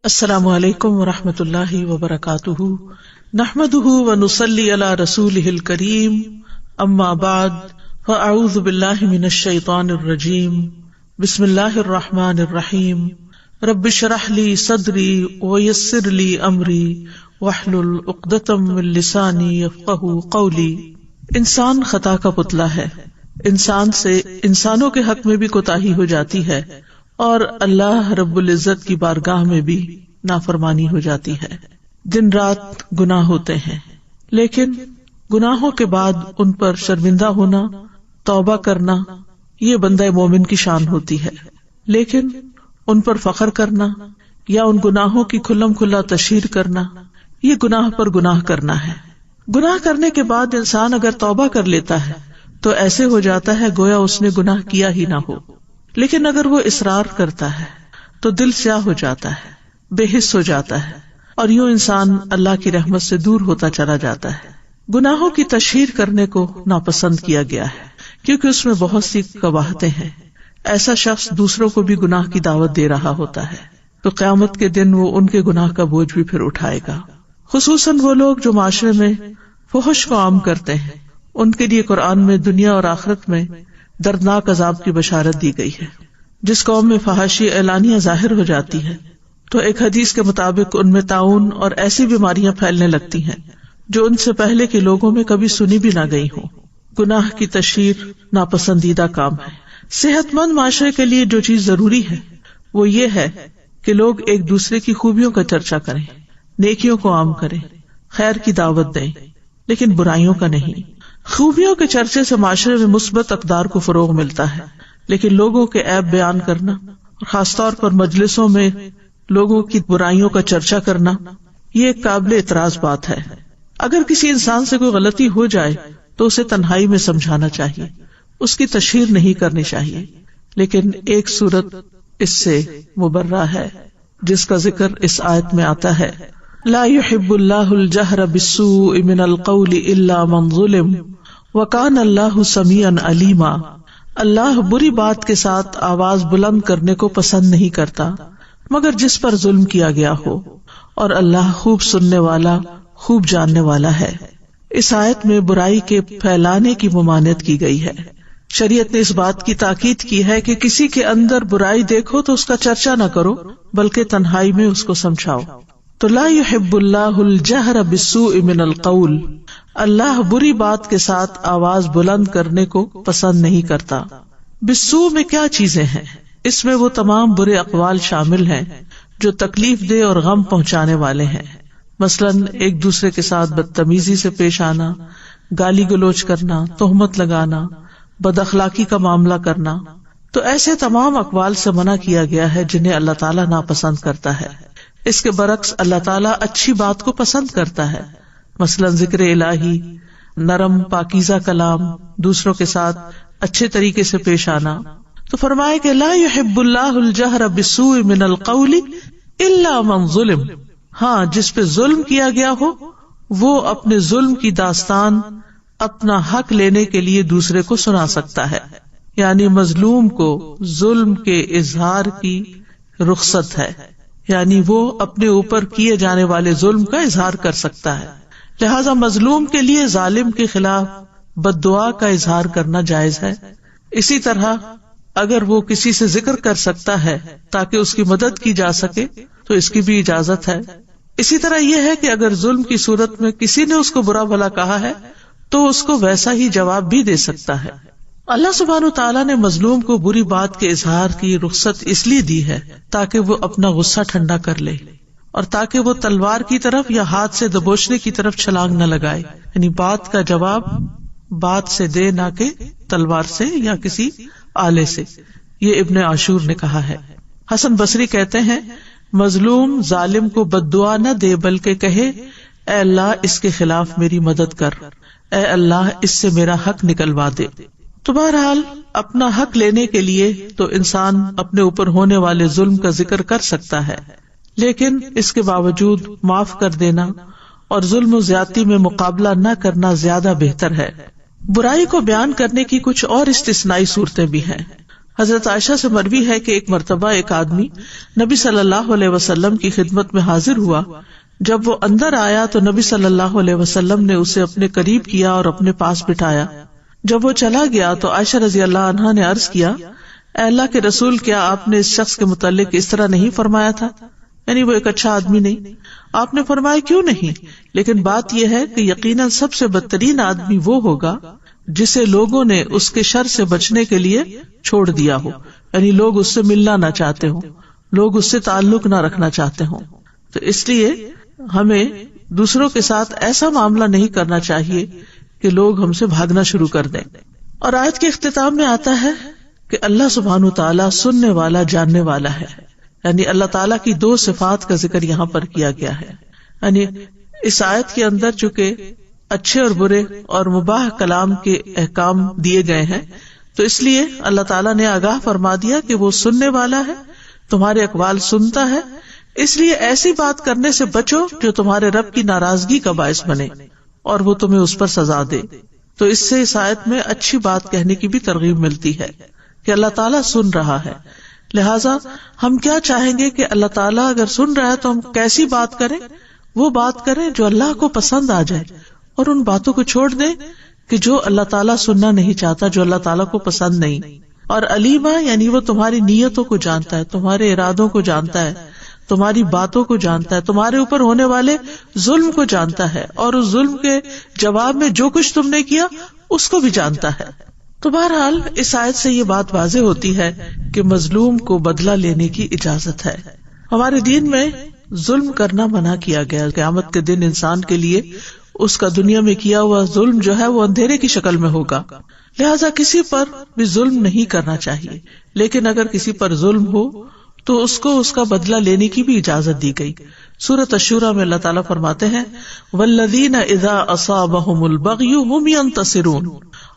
السلام علیکم ورحمۃ اللہ وبرکاتہ، نحمده ونصلی علی رسولہ الکریم، اما بعد فاعوذ باللہ من الشیطان الرجیم، بسم اللہ الرحمن الرحیم، رب اشرح لی صدری ویسر لی امری واحلل عقدۃ من لسانی یفقہوا قولی۔ انسان خطا کا پتلا ہے، انسان سے انسانوں کے حق میں بھی کوتاہی ہو جاتی ہے اور اللہ رب العزت کی بارگاہ میں بھی نافرمانی ہو جاتی ہے۔ دن رات گناہ ہوتے ہیں، لیکن گناہوں کے بعد ان پر شرمندہ ہونا، توبہ کرنا، یہ بندہ مومن کی شان ہوتی ہے۔ لیکن ان پر فخر کرنا یا ان گناہوں کی کھلم کھلا تشہیر کرنا، یہ گناہ پر گناہ کرنا ہے۔ گناہ کرنے کے بعد انسان اگر توبہ کر لیتا ہے تو ایسے ہو جاتا ہے گویا اس نے گناہ کیا ہی نہ ہو، لیکن اگر وہ اصرار کرتا ہے تو دل سیاہ ہو جاتا ہے، بے حس ہو جاتا ہے، اور یوں انسان اللہ کی رحمت سے دور ہوتا چلا جاتا ہے۔ گناہوں کی تشہیر کرنے کو ناپسند کیا گیا ہے کیونکہ اس میں بہت سی قباحتیں ہیں۔ ایسا شخص دوسروں کو بھی گناہ کی دعوت دے رہا ہوتا ہے تو قیامت کے دن وہ ان کے گناہ کا بوجھ بھی پھر اٹھائے گا۔ خصوصاً وہ لوگ جو معاشرے میں فحش کو عام کرتے ہیں، ان کے لیے قرآن میں دنیا اور آخرت میں دردناک عذاب کی بشارت دی گئی ہے۔ جس قوم میں فحاشی اعلانیہ ظاہر ہو جاتی ہے تو ایک حدیث کے مطابق ان میں طاعون اور ایسی بیماریاں پھیلنے لگتی ہیں جو ان سے پہلے کے لوگوں میں کبھی سنی بھی نہ گئی ہوں۔ گناہ کی تشہیر ناپسندیدہ کام ہے۔ صحت مند معاشرے کے لیے جو چیز ضروری ہے وہ یہ ہے کہ لوگ ایک دوسرے کی خوبیوں کا چرچا کریں، نیکیوں کو عام کریں، خیر کی دعوت دیں، لیکن برائیوں کا نہیں۔ خوبیوں کے چرچے سے معاشرے میں مثبت اقدار کو فروغ ملتا ہے، لیکن لوگوں کے عیب بیان کرنا اور خاص طور پر مجلسوں میں لوگوں کی برائیوں کا چرچا کرنا، یہ ایک قابل اعتراض بات ہے۔ اگر کسی انسان سے کوئی غلطی ہو جائے تو اسے تنہائی میں سمجھانا چاہیے، اس کی تشہیر نہیں کرنی چاہیے۔ لیکن ایک صورت اس سے مبرہ ہے جس کا ذکر اس آیت میں آتا ہے، لا يحب اللہ الجہر بالسوء من القول الا من ظلم وکان اللہ سمیعا علیما۔ اللہ بری بات کے ساتھ آواز بلند کرنے کو پسند نہیں کرتا مگر جس پر ظلم کیا گیا ہو، اور اللہ خوب سننے والا، خوب جاننے والا ہے۔ اس آیت میں برائی کے پھیلانے کی ممانعت کی گئی ہے۔ شریعت نے اس بات کی تاکید کی ہے کہ کسی کے اندر برائی دیکھو تو اس کا چرچا نہ کرو بلکہ تنہائی میں اس کو سمجھاؤ۔ تو لا يحب اللہ الجہر بالسوء من القول، اللہ بری بات کے ساتھ آواز بلند کرنے کو پسند نہیں کرتا۔ بالسوء میں کیا چیزیں ہیں؟ اس میں وہ تمام برے اقوال شامل ہیں جو تکلیف دہ اور غم پہنچانے والے ہیں، مثلاً ایک دوسرے کے ساتھ بدتمیزی سے پیش آنا، گالی گلوچ کرنا، تہمت لگانا، بد اخلاقی کا معاملہ کرنا۔ تو ایسے تمام اقوال سے منع کیا گیا ہے جنہیں اللہ تعالیٰ ناپسند کرتا ہے۔ اس کے برعکس اللہ تعالیٰ اچھی بات کو پسند کرتا ہے، مثلاً ذکر الہی، نرم پاکیزہ کلام، دوسروں کے ساتھ اچھے طریقے سے پیش آنا۔ تو فرمائے کہ لا يحب اللہ الجہر بالسوء من القول الا من ظلم، ہاں جس پہ ظلم کیا گیا ہو وہ اپنے ظلم کی داستان اپنا حق لینے کے لیے دوسرے کو سنا سکتا ہے، یعنی مظلوم کو ظلم کے اظہار کی رخصت ہے، یعنی وہ اپنے اوپر کیے جانے والے ظلم کا اظہار کر سکتا ہے۔ لہذا مظلوم کے لیے ظالم کے خلاف بد دعا کا اظہار کرنا جائز ہے۔ اسی طرح اگر وہ کسی سے ذکر کر سکتا ہے تاکہ اس کی مدد کی جا سکے تو اس کی بھی اجازت ہے۔ اسی طرح یہ ہے کہ اگر ظلم کی صورت میں کسی نے اس کو برا بھلا کہا ہے تو اس کو ویسا ہی جواب بھی دے سکتا ہے۔ اللہ سبحانہ وتعالیٰ نے مظلوم کو بری بات کے اظہار کی رخصت اس لیے دی ہے تاکہ وہ اپنا غصہ ٹھنڈا کر لے اور تاکہ وہ تلوار کی طرف یا ہاتھ سے دبوچنے کی طرف چھلانگ نہ لگائے، یعنی بات کا جواب بات سے دے نہ کہ تلوار سے یا کسی آلے سے۔ یہ ابن عاشور نے کہا ہے۔ حسن بصری کہتے ہیں مظلوم ظالم کو بد دعا نہ دے بلکہ کہے اے اللہ اس کے خلاف میری مدد کر، اے اللہ اس سے میرا حق نکلوا دے۔ تو بہرحال اپنا حق لینے کے لیے تو انسان اپنے اوپر ہونے والے ظلم کا ذکر کر سکتا ہے، لیکن اس کے باوجود معاف کر دینا اور ظلم و زیادتی میں مقابلہ نہ کرنا زیادہ بہتر ہے۔ برائی کو بیان کرنے کی کچھ اور استثنائی صورتیں بھی ہیں۔ حضرت عائشہ سے مروی ہے کہ ایک مرتبہ ایک آدمی نبی صلی اللہ علیہ وسلم کی خدمت میں حاضر ہوا. جب وہ اندر آیا تو نبی صلی اللہ علیہ وسلم نے اسے اپنے قریب کیا اور اپنے پاس بٹھایا. جب وہ چلا گیا تو عائشہ رضی اللہ عنہا نے عرض کیا، اے اللہ کے رسول، کیا آپ نے اس شخص کے متعلق اس طرح نہیں فرمایا تھا؟ یعنی وہ ایک اچھا آدمی نہیں. آپ نے فرمایا کیوں نہیں، لیکن بات یہ ہے کہ یقیناً سب سے بدترین آدمی وہ ہوگا جسے لوگوں نے اس کے شر سے بچنے کے لیے چھوڑ دیا ہو، یعنی لوگ اس سے ملنا نہ چاہتے ہوں، لوگ اس سے تعلق نہ رکھنا چاہتے ہوں. تو اس لیے ہمیں دوسروں کے ساتھ ایسا معاملہ نہیں کرنا چاہیے کہ لوگ ہم سے بھاگنا شروع کر دیں. اور آیت کے اختتام میں آتا ہے کہ اللہ سبحانہ تعالیٰ سننے والا جاننے والا ہے، یعنی اللہ تعالیٰ کی دو صفات کا ذکر یہاں پر کیا گیا ہے. یعنی اس آیت کے اندر چونکہ اچھے اور برے اور مباح کلام کے احکام دیے گئے ہیں، تو اس لیے اللہ تعالیٰ نے آگاہ فرما دیا کہ وہ سننے والا ہے، تمہارے اقوال سنتا ہے، اس لیے ایسی بات کرنے سے بچو جو تمہارے رب کی ناراضگی کا باعث بنے اور وہ تمہیں اس پر سزا دے. تو اس سے اس آیت میں اچھی بات کہنے کی بھی ترغیب ملتی ہے کہ اللہ تعالیٰ سن رہا ہے. لہٰذا ہم کیا چاہیں گے کہ اللہ تعالیٰ اگر سن رہا ہے تو ہم کیسی بات کریں؟ وہ بات کریں جو اللہ کو پسند آ جائے، اور ان باتوں کو چھوڑ دیں کہ جو اللہ تعالیٰ سننا نہیں چاہتا، جو اللہ تعالیٰ کو پسند نہیں. اور علیمہ یعنی وہ تمہاری نیتوں کو جانتا ہے، تمہارے ارادوں کو جانتا ہے، تمہاری باتوں کو جانتا ہے، تمہارے اوپر ہونے والے ظلم کو جانتا ہے، اور اس ظلم کے جواب میں جو کچھ تم نے کیا اس کو بھی جانتا ہے. تو بہرحال اس آیت سے یہ بات واضح ہوتی ہے کہ مظلوم کو بدلہ لینے کی اجازت ہے. ہمارے دین میں ظلم کرنا منع کیا گیا. قیامت کے دن انسان کے لیے اس کا دنیا میں کیا ہوا ظلم جو ہے وہ اندھیرے کی شکل میں ہوگا، لہذا کسی پر بھی ظلم نہیں کرنا چاہیے. لیکن اگر کسی پر ظلم ہو تو اس کو اس کا بدلہ لینے کی بھی اجازت دی گئی. سورۃ الشورى میں اللہ تعالیٰ فرماتے ہیں والذین اذا اصابهم البغی هم ينتصرون،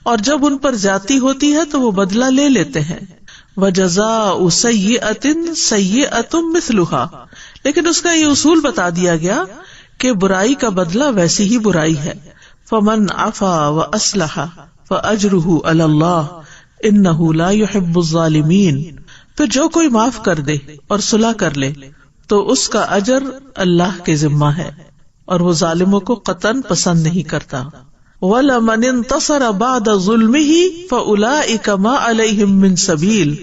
اور جب ان پر زیادتی ہوتی ہے تو وہ بدلہ لے لیتے ہیں. وجزاء سیئۃ سیئۃ مثلها، لیکن اس کا یہ اصول بتا دیا گیا کہ برائی کا بدلہ ویسی ہی برائی ہے. فمن عفا واصلح فاجرہ علی اللہ انہ لا يحب الظالمین، پھر جو کوئی معاف کر دے اور صلح کر لے تو اس کا اجر اللہ کے ذمہ ہے اور وہ ظالموں کو قطعاً پسند نہیں کرتا. وَلَمَنِ انتصر بعد ظلمه فَأُولَئِكَ مَا عَلَيْهِم مِّن سَبِيلٍ،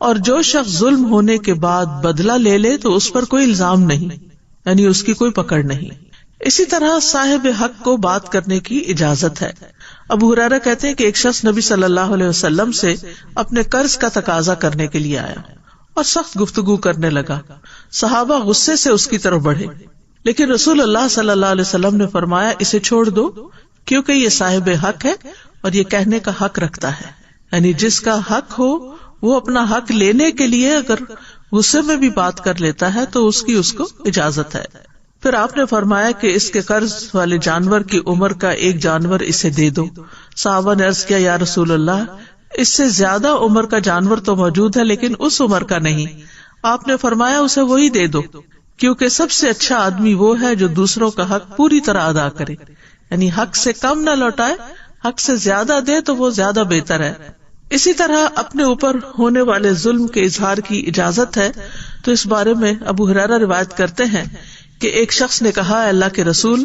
اور جو شخص ظلم ہونے کے بعد بدلہ لے لے تو اس پر کوئی الزام نہیں، یعنی اس کی کوئی پکڑ نہیں. اسی طرح صاحب حق کو بات کرنے کی اجازت ہے. ابو ہریرہ کہتے ہیں کہ ایک شخص نبی صلی اللہ علیہ وسلم سے اپنے قرض کا تقاضا کرنے کے لیے آیا اور سخت گفتگو کرنے لگا. صحابہ غصے سے اس کی طرف بڑھے، لیکن رسول اللہ صلی اللہ علیہ وسلم نے فرمایا اسے چھوڑ دو، کیونکہ یہ صاحب حق ہے اور یہ کہنے کا حق رکھتا ہے. یعنی جس کا حق ہو وہ اپنا حق لینے کے لیے اگر غصے میں بھی بات کر لیتا ہے تو اس کو اجازت ہے. پھر آپ نے فرمایا کہ اس کے قرض والے جانور کی عمر کا ایک جانور اسے دے دو. صحابہ نے عرض کیا یا رسول اللہ، اس سے زیادہ عمر کا جانور تو موجود ہے لیکن اس عمر کا نہیں. آپ نے فرمایا اسے وہی دے دو، کیونکہ سب سے اچھا آدمی وہ ہے جو دوسروں کا حق پوری طرح ادا کرے، یعنی حق سے کم نہ لوٹائے، حق سے زیادہ دے تو وہ زیادہ بہتر ہے. اسی طرح اپنے اوپر ہونے والے ظلم کے اظہار کی اجازت ہے. تو اس بارے میں ابو ہریرہ روایت کرتے ہیں کہ ایک شخص نے کہا اے اللہ کے رسول،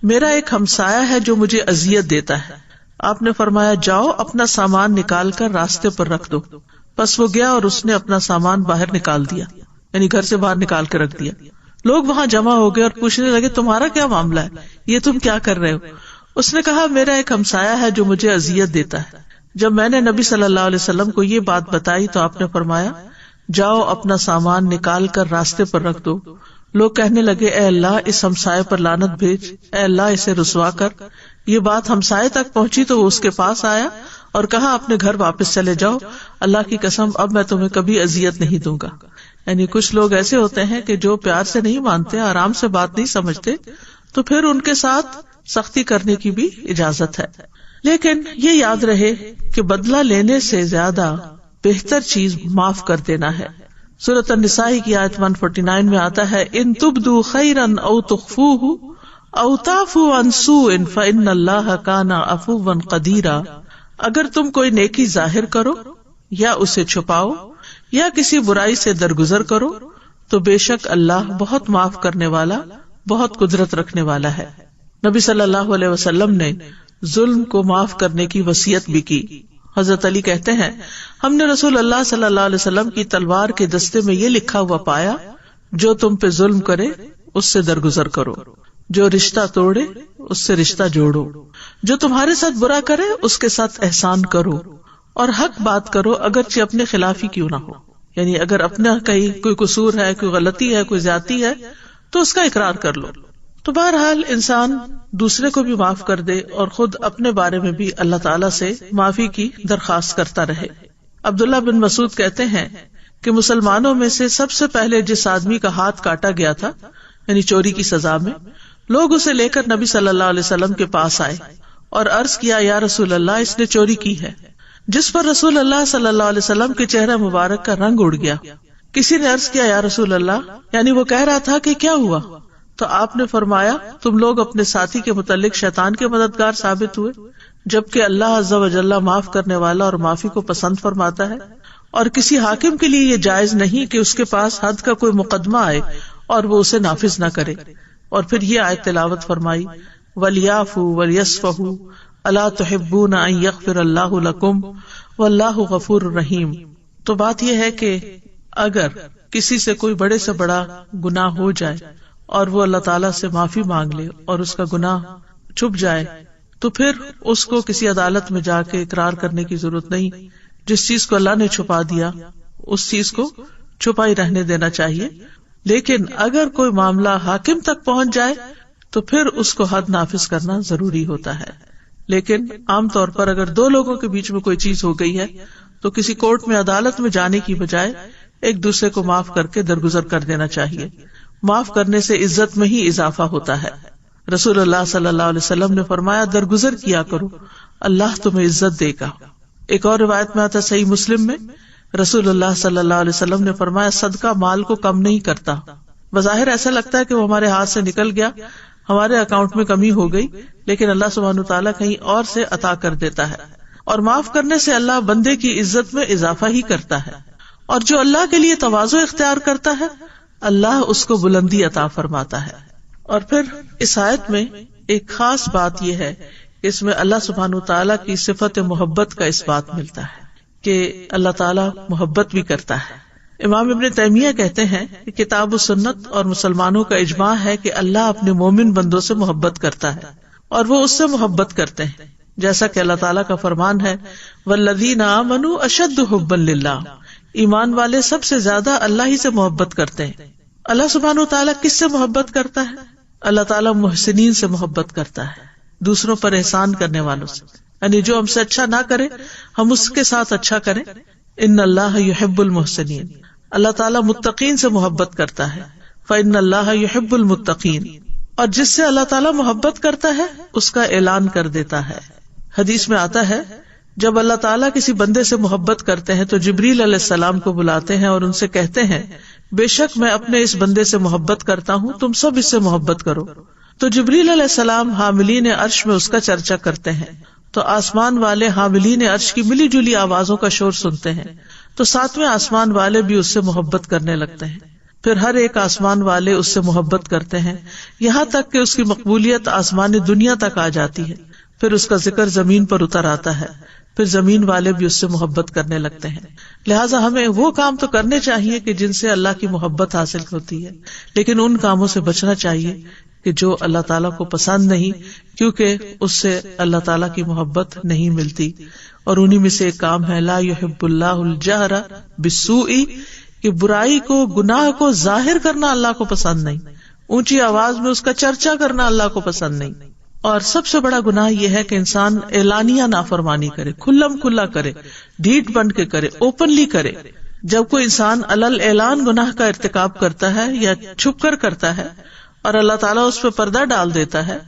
میرا ایک ہمسایہ ہے جو مجھے اذیت دیتا ہے. آپ نے فرمایا جاؤ اپنا سامان نکال کر راستے پر رکھ دو. پس وہ گیا اور اس نے اپنا سامان باہر نکال دیا، یعنی گھر سے باہر نکال کے رکھ دیا. لوگ وہاں جمع ہو گئے اور پوچھنے لگے تمہارا کیا معاملہ ہے، یہ تم کیا کر رہے ہو؟ اس نے کہا میرا ایک ہمسایہ ہے جو مجھے اذیت دیتا ہے. جب میں نے نبی صلی اللہ علیہ وسلم کو یہ بات بتائی تو آپ نے فرمایا جاؤ اپنا سامان نکال کر راستے پر رکھ دو. لوگ کہنے لگے اے اللہ اس ہمسائے پر لعنت بھیج، اے اللہ اسے رسوا کر. یہ بات ہمسائے تک پہنچی تو وہ اس کے پاس آیا اور کہا اپنے گھر واپس چلے جاؤ، اللہ کی قسم اب میں تمہیں کبھی اذیت نہیں دوں گا. یعنی کچھ لوگ ایسے ہوتے ہیں کہ جو پیار سے نہیں مانتے، آرام سے بات نہیں سمجھتے، تو پھر ان کے ساتھ سختی کرنے کی بھی اجازت ہے. لیکن یہ یاد رہے کہ بدلہ لینے سے زیادہ بہتر چیز معاف کر دینا ہے. سورۃ النساء کی آیت 149 میں آتا ہے ان تبدوا خیرا او تخفوه او تعفوا عن سوء فان اللہ کان عفوا قدیرا. اگر تم کوئی نیکی ظاہر کرو یا اسے چھپاؤ یا کسی برائی سے درگزر کرو تو بے شک اللہ بہت معاف کرنے والا، بہت قدرت رکھنے والا ہے۔ نبی صلی اللہ علیہ وسلم نے ظلم کو معاف کرنے کی وصیت بھی کی۔ حضرت علی کہتے ہیں ہم نے رسول اللہ صلی اللہ علیہ وسلم کی تلوار کے دستے میں یہ لکھا ہوا پایا، جو تم پہ ظلم کرے اس سے درگزر کرو، جو رشتہ توڑے اس سے رشتہ جوڑو، جو تمہارے ساتھ برا کرے اس کے ساتھ احسان کرو، اور حق بات کرو اگرچہ اپنے خلاف ہی کیوں نہ ہو۔ یعنی اگر اپنا کہیں کوئی قصور ہے، کوئی غلطی ہے، کوئی زیادتی ہے تو اس کا اقرار کر لو۔ تو بہرحال انسان دوسرے کو بھی معاف کر دے اور خود اپنے بارے میں بھی اللہ تعالیٰ سے معافی کی درخواست کرتا رہے۔ عبداللہ بن مسعود کہتے ہیں کہ مسلمانوں میں سے سب سے پہلے جس آدمی کا ہاتھ کاٹا گیا تھا، یعنی چوری کی سزا میں، لوگ اسے لے کر نبی صلی اللہ علیہ وسلم کے پاس آئے اور عرض کیا یا رسول اللہ اس نے چوری کی ہے، جس پر رسول اللہ صلی اللہ علیہ وسلم کے چہرہ مبارک کا رنگ اڑ گیا۔ کسی نے عرض کیا یا رسول اللہ، یعنی وہ کہہ رہا تھا کہ کیا ہوا؟ تو آپ نے فرمایا تم لوگ اپنے ساتھی کے متعلق شیطان کے مددگار ثابت ہوئے، جبکہ اللہ عز و جل معاف کرنے والا اور معافی کو پسند فرماتا ہے، اور کسی حاکم کے لیے یہ جائز نہیں کہ اس کے پاس حد کا کوئی مقدمہ آئے اور وہ اسے نافذ نہ کرے۔ اور پھر یہ آیت تلاوت فرمائی وَلْيَعْفُوا وَلْيَصْفَحُوا أَلَا تُحِبُّونَ أَن يَغْفِرَ اللَّهُ لَكُمْ وَاللَّهُ غَفُورٌ رَحِيمٌ۔ تو بات یہ ہے کہ اگر کسی سے کوئی بڑے سے بڑا گناہ ہو جائے اور وہ اللہ تعالیٰ سے معافی مانگ لے اور اس کا گناہ چھپ جائے تو پھر اس کو کسی عدالت میں جا کے اقرار کرنے کی ضرورت نہیں۔ جس چیز کو اللہ نے چھپا دیا اس چیز کو چھپا ہی رہنے دینا چاہیے۔ لیکن اگر کوئی معاملہ حاکم تک پہنچ جائے تو پھر اس کو حد نافذ کرنا ضروری ہوتا ہے۔ لیکن عام طور پر اگر دو لوگوں کے بیچ میں کوئی چیز ہو گئی ہے تو کسی کورٹ میں عدالت میں جانے کی بجائے ایک دوسرے کو معاف کر کے درگزر کر دینا چاہیے۔ معاف کرنے سے عزت میں ہی اضافہ ہوتا ہے۔ رسول اللہ صلی اللہ علیہ وسلم نے فرمایا درگزر کیا کرو، اللہ تمہیں عزت دے گا۔ ایک اور روایت میں آتا صحیح مسلم میں رسول اللہ صلی اللہ علیہ وسلم نے فرمایا صدقہ مال کو کم نہیں کرتا۔ بظاہر ایسا لگتا ہے کہ وہ ہمارے ہاتھ سے نکل گیا، ہمارے اکاؤنٹ میں کمی ہو گئی، لیکن اللہ سبحانہ تعالیٰ کہیں اور سے عطا کر دیتا ہے، اور معاف کرنے سے اللہ بندے کی عزت میں اضافہ ہی کرتا ہے، اور جو اللہ کے لیے تواضع اختیار کرتا ہے اللہ اس کو بلندی عطا فرماتا ہے۔ اور پھر اس آیت میں ایک خاص بات یہ ہے کہ اس میں اللہ سبحانہ تعالیٰ کی صفت محبت کا اس بات ملتا ہے کہ اللہ تعالیٰ محبت بھی کرتا ہے۔ امام ابن تیمیہ کہتے ہیں کہ کتاب و سنت اور مسلمانوں کا اجماع ہے کہ اللہ اپنے مومن بندوں سے محبت کرتا ہے اور وہ اس سے محبت کرتے ہیں، جیسا کہ اللہ تعالیٰ کا فرمان ہے والذین آمنوا اشد حبا للہ، ایمان والے سب سے زیادہ اللہ ہی سے محبت کرتے ہیں۔ اللہ سبحانہ وتعالیٰ کس سے محبت کرتا ہے؟ اللہ تعالیٰ محسنین سے محبت کرتا ہے، دوسروں پر احسان کرنے والوں سے، یعنی جو ہم سے اچھا نہ کرے ہم اس کے ساتھ اچھا کریں۔ ان اللہ یحب المحسنین، اللہ تعالیٰ متقین سے محبت کرتا ہے، فإن اللہ یحب المتقین، اور جس سے اللہ تعالیٰ محبت کرتا ہے اس کا اعلان کر دیتا ہے۔ حدیث میں آتا ہے جب اللہ تعالیٰ کسی بندے سے محبت کرتے ہیں تو جبریل علیہ السلام کو بلاتے ہیں اور ان سے کہتے ہیں بے شک میں اپنے اس بندے سے محبت کرتا ہوں، تم سب اس سے محبت کرو۔ تو جبریل علیہ السلام حاملین عرش میں اس کا چرچا کرتے ہیں، تو آسمان والے حاملین عرش کی ملی جلی آوازوں کا شور سنتے ہیں، تو ساتویں آسمان والے بھی اس سے محبت کرنے لگتے ہیں، پھر ہر ایک آسمان والے اس سے محبت کرتے ہیں، یہاں تک کہ اس کی مقبولیت آسمان دنیا تک آ جاتی ہے، پھر اس کا ذکر زمین پر اتر آتا ہے، پھر زمین والے بھی اس سے محبت کرنے لگتے ہیں۔ لہٰذا ہمیں وہ کام تو کرنے چاہیے کہ جن سے اللہ کی محبت حاصل ہوتی ہے، لیکن ان کاموں سے بچنا چاہیے کہ جو اللہ تعالیٰ کو پسند نہیں، کیونکہ اس سے اللہ تعالیٰ کی محبت نہیں ملتی۔ اور انہی میں سے ایک کام ہے لا یحب اللہ الجہر بالسوء، کہ برائی کو، گناہ کو ظاہر کرنا اللہ کو پسند نہیں، اونچی آواز میں اس کا چرچا کرنا اللہ کو پسند نہیں۔ اور سب سے بڑا گناہ یہ ہے کہ انسان اعلانیہ نافرمانی کرے، کھلم کھلا کرے، ڈھیٹ بن کے کرے، اوپنلی کرے۔ جب کوئی انسان علل اعلان گناہ کا ارتکاب کرتا ہے یا چھپ کر کرتا ہے اور اللہ تعالیٰ اس پہ پردہ ڈال دیتا ہے،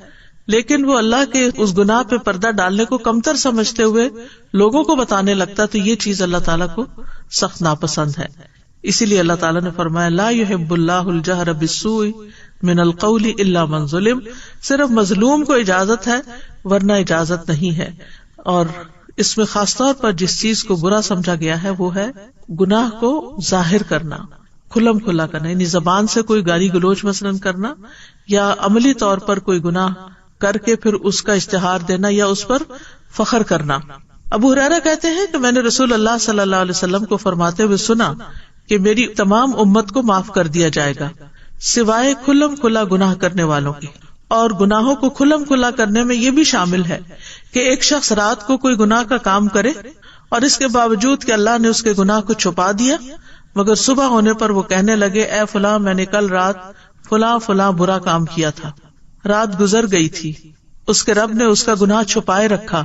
لیکن وہ اللہ کے اس گناہ پہ پردہ ڈالنے کو کمتر سمجھتے ہوئے لوگوں کو بتانے لگتا، تو یہ چیز اللہ تعالیٰ کو سخت ناپسند ہے۔ اسی لیے اللہ تعالیٰ نے فرمایا لا یحب اللہ الجہر بالسوء من القول الا من ظلم، صرف مظلوم کو اجازت ہے ورنہ اجازت نہیں ہے۔ اور اس میں خاص طور پر جس چیز کو برا سمجھا گیا ہے وہ ہے گناہ کو ظاہر کرنا، کھلم کھلا کرنا، یعنی زبان سے کوئی گالی گلوچ مثلاً کرنا، یا عملی طور پر کوئی گناہ کر کے پھر اس کا اشتہار دینا یا اس پر فخر کرنا۔ ابو ہریرہ کہتے ہیں کہ میں نے رسول اللہ صلی اللہ علیہ وسلم کو فرماتے ہوئے سنا کہ میری تمام امت کو معاف کر دیا جائے گا سوائے کھلم کھلا گناہ کرنے والوں کے۔ اور گناہوں کو کھلم کھلا کرنے میں یہ بھی شامل ہے کہ ایک شخص رات کو کوئی گناہ کا کام کرے اور اس کے باوجود کہ اللہ نے اس کے گناہ کو چھپا دیا، مگر صبح ہونے پر وہ کہنے لگے اے فلاں میں نے کل رات فلاں فلاں برا کام کیا تھا، رات گزر گئی تھی، اس کے رب نے اس کا گناہ چھپائے رکھا،